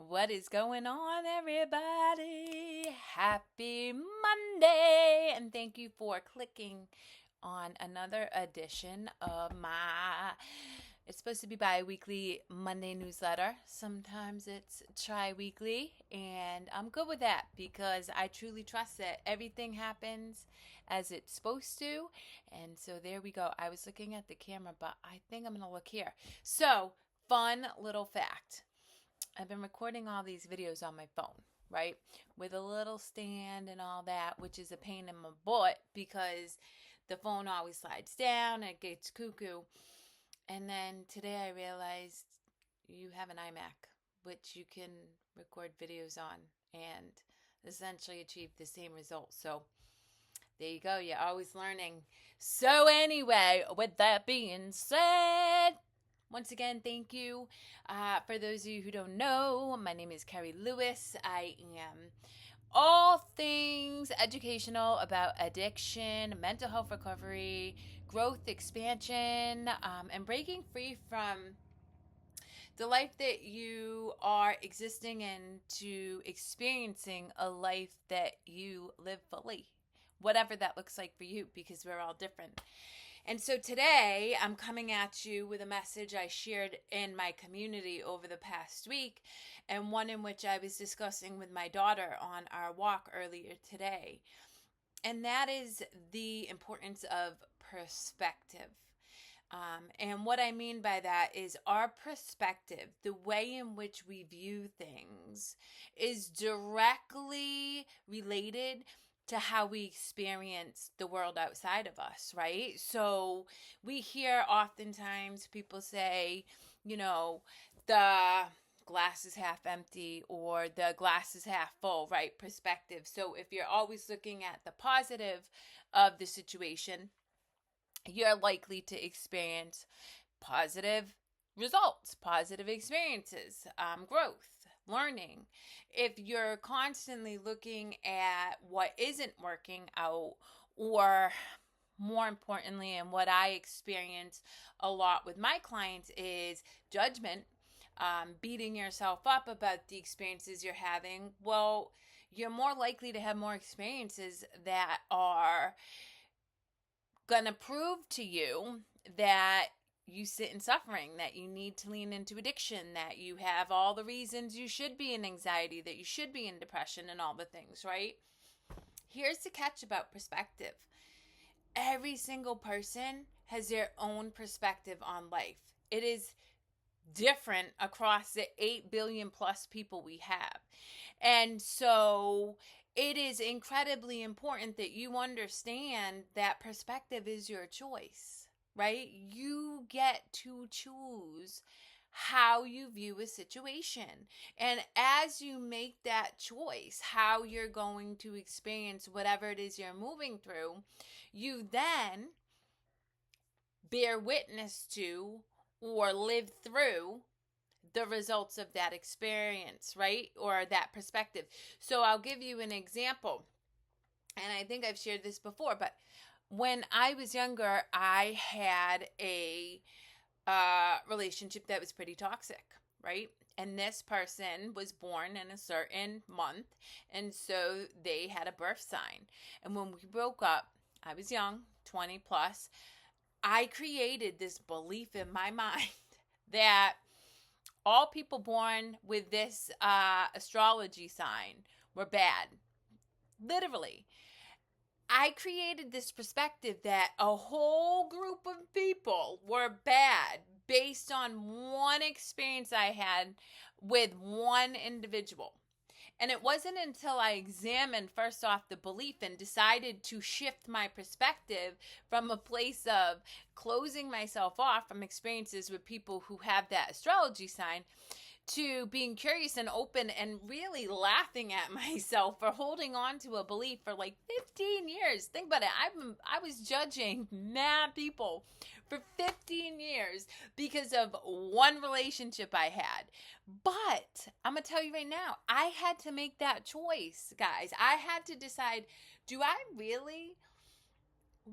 What is going on, everybody? Happy Monday! And thank you for clicking on another edition of it's supposed to be bi-weekly Monday newsletter. Sometimes it's tri-weekly, and I'm good with that because I truly trust that everything happens as it's supposed to. And so there we go. I was looking at the camera, but I think I'm going to look here. So, fun little fact. I've been recording all these videos on my phone, right? With a little stand and all that, which is a pain in my butt because the phone always slides down and it gets cuckoo. And then today I realized you have an iMac, which you can record videos on and essentially achieve the same results. So there you go. You're always learning. So anyway, with that being said, once again, thank you. For those of you who don't know, my name is Kerri Lewis. I am all things educational about addiction, mental health recovery, growth, expansion, and breaking free from the life that you are existing in to experiencing a life that you live fully, whatever that looks like for you, because we're all different. And so today I'm coming at you with a message I shared in my community over the past week, and one in which I was discussing with my daughter on our walk earlier today. And that is the importance of perspective. And what I mean by that is our perspective, the way in which we view things, is directly related to how we experience the world outside of us, right? So we hear oftentimes people say, the glass is half empty or the glass is half full, right? Perspective. So if you're always looking at the positive of the situation, you're likely to experience positive results, positive experiences, growth, learning. If you're constantly looking at what isn't working out, or more importantly, and what I experience a lot with my clients is judgment, beating yourself up about the experiences you're having, well, you're more likely to have more experiences that are gonna prove to you that you sit in suffering, that you need to lean into addiction, that you have all the reasons you should be in anxiety, that you should be in depression, and all the things, right? Here's the catch about perspective. Every single person has their own perspective on life. It is different across the 8 billion plus people we have. And so it is incredibly important that you understand that perspective is your choice, right? You get to choose how you view a situation. And as you make that choice, how you're going to experience whatever it is you're moving through, you then bear witness to or live through the results of that experience, right? Or that perspective. So I'll give you an example. And I think I've shared this before, but when I was younger, I had a relationship that was pretty toxic, right? And this person was born in a certain month, and so they had a birth sign. And when we broke up, I was young, 20 plus, I created this belief in my mind that all people born with this astrology sign were bad. Literally. I created this perspective that a whole group of people were bad based on one experience I had with one individual. And it wasn't until I examined first off the belief and decided to shift my perspective from a place of closing myself off from experiences with people who have that astrology sign to being curious and open and really laughing at myself for holding on to a belief for like 15 years. Think about it. I was judging mad people for 15 years because of one relationship I had. But I'm going to tell you right now, I had to make that choice, guys. I had to decide, do I really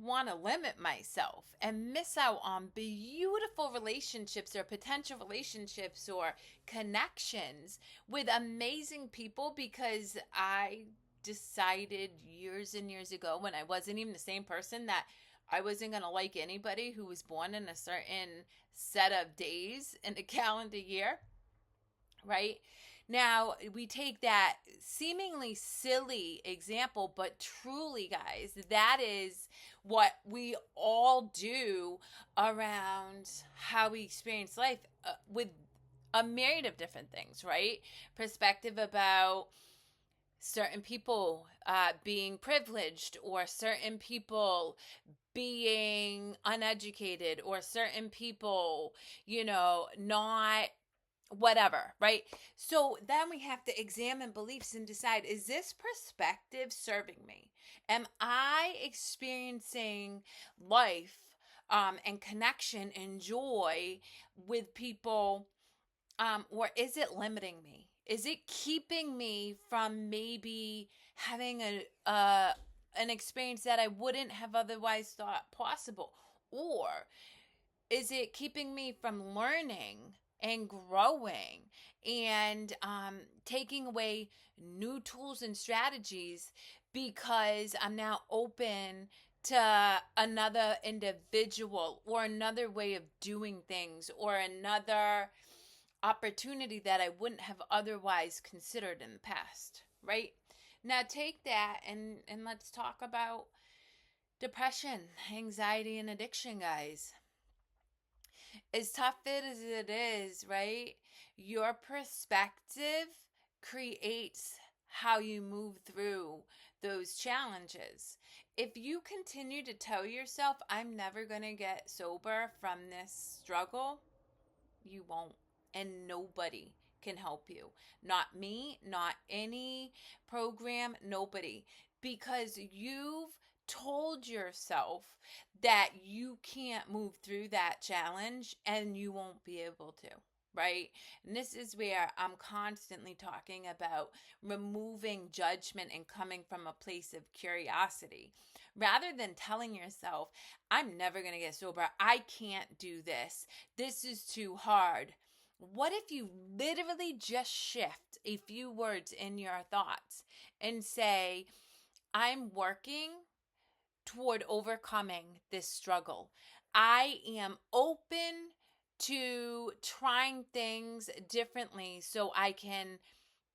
want to limit myself and miss out on beautiful relationships or potential relationships or connections with amazing people because I decided years and years ago, when I wasn't even the same person, that I wasn't going to like anybody who was born in a certain set of days in the calendar year, right? Now, we take that seemingly silly example, but truly, guys, that is what we all do around how we experience life, with a myriad of different things, right? Perspective about certain people being privileged, or certain people being uneducated, or certain people, not whatever, right? So then we have to examine beliefs and decide, is this perspective serving me? Am I experiencing life and connection and joy with people, or is it limiting me? Is it keeping me from maybe having an experience that I wouldn't have otherwise thought possible? Or is it keeping me from learning and growing and taking away new tools and strategies because I'm now open to another individual or another way of doing things or another opportunity that I wouldn't have otherwise considered in the past, right? Now take that and let's talk about depression, anxiety, and addiction, guys. As tough as it is, right? Your perspective creates how you move through those challenges. If you continue to tell yourself, I'm never going to get sober from this struggle, you won't. And nobody can help you. Not me, not any program, nobody. Because you've told yourself that you can't move through that challenge and you won't be able to, right? And this is where I'm constantly talking about removing judgment and coming from a place of curiosity. Rather than telling yourself, I'm never going to get sober, I can't do this, this is too hard. What if you literally just shift a few words in your thoughts and say, I'm working toward overcoming this struggle. I am open to trying things differently so I can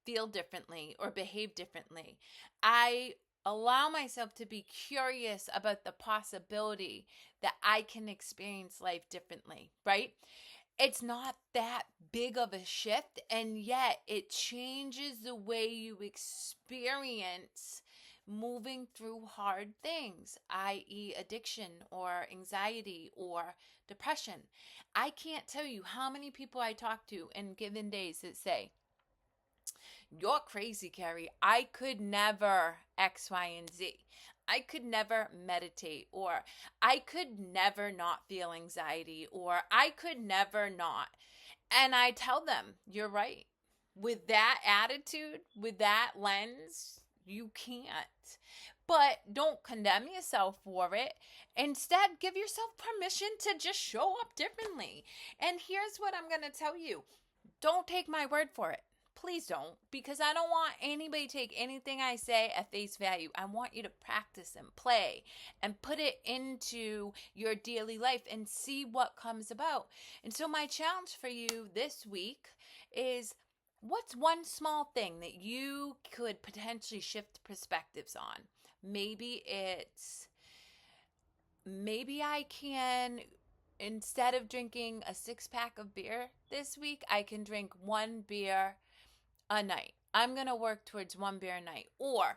feel differently or behave differently. I allow myself to be curious about the possibility that I can experience life differently, right? It's not that big of a shift, and yet it changes the way you experience moving through hard things, i.e., addiction or anxiety or depression. I can't tell you how many people I talk to in given days that say, you're crazy, Kerri. I could never X, Y, and Z. I could never meditate, or I could never not feel anxiety, or I could never not. And I tell them, you're right. With that attitude, with that lens, you can't. But don't condemn yourself for it. Instead, give yourself permission to just show up differently. And here's what I'm going to tell you. Don't take my word for it. Please don't, because I don't want anybody to take anything I say at face value. I want you to practice and play and put it into your daily life and see what comes about. And so my challenge for you this week is, what's one small thing that you could potentially shift perspectives on? Maybe I can, instead of drinking a 6-pack of beer this week, I can drink one beer a night. I'm going to work towards one beer a night. Or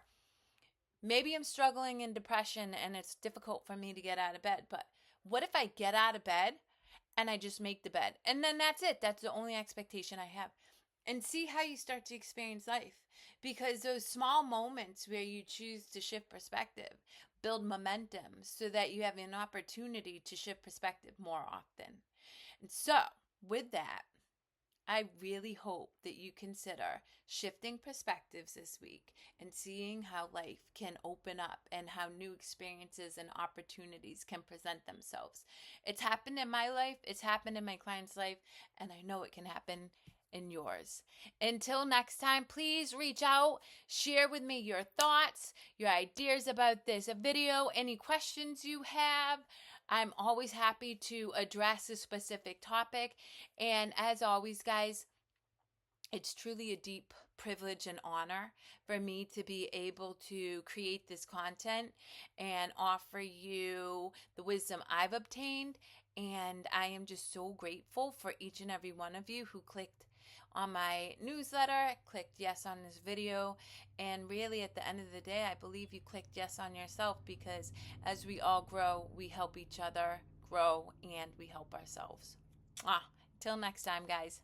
maybe I'm struggling in depression and it's difficult for me to get out of bed. But what if I get out of bed and I just make the bed? And then that's it. That's the only expectation I have. And see how you start to experience life. Because those small moments where you choose to shift perspective build momentum so that you have an opportunity to shift perspective more often. And so, with that, I really hope that you consider shifting perspectives this week and seeing how life can open up and how new experiences and opportunities can present themselves. It's happened in my life, it's happened in my client's life, and I know it can happen in yours. Until next time, please reach out, share with me your thoughts, your ideas about this video, any questions you have. I'm always happy to address a specific topic. And as always, guys, it's truly a deep privilege and honor for me to be able to create this content and offer you the wisdom I've obtained. And I am just so grateful for each and every one of you who clicked on my newsletter, clicked yes on this video, and really at the end of the day, I believe you clicked yes on yourself, because as we all grow, we help each other grow and we help ourselves. Till next time, guys.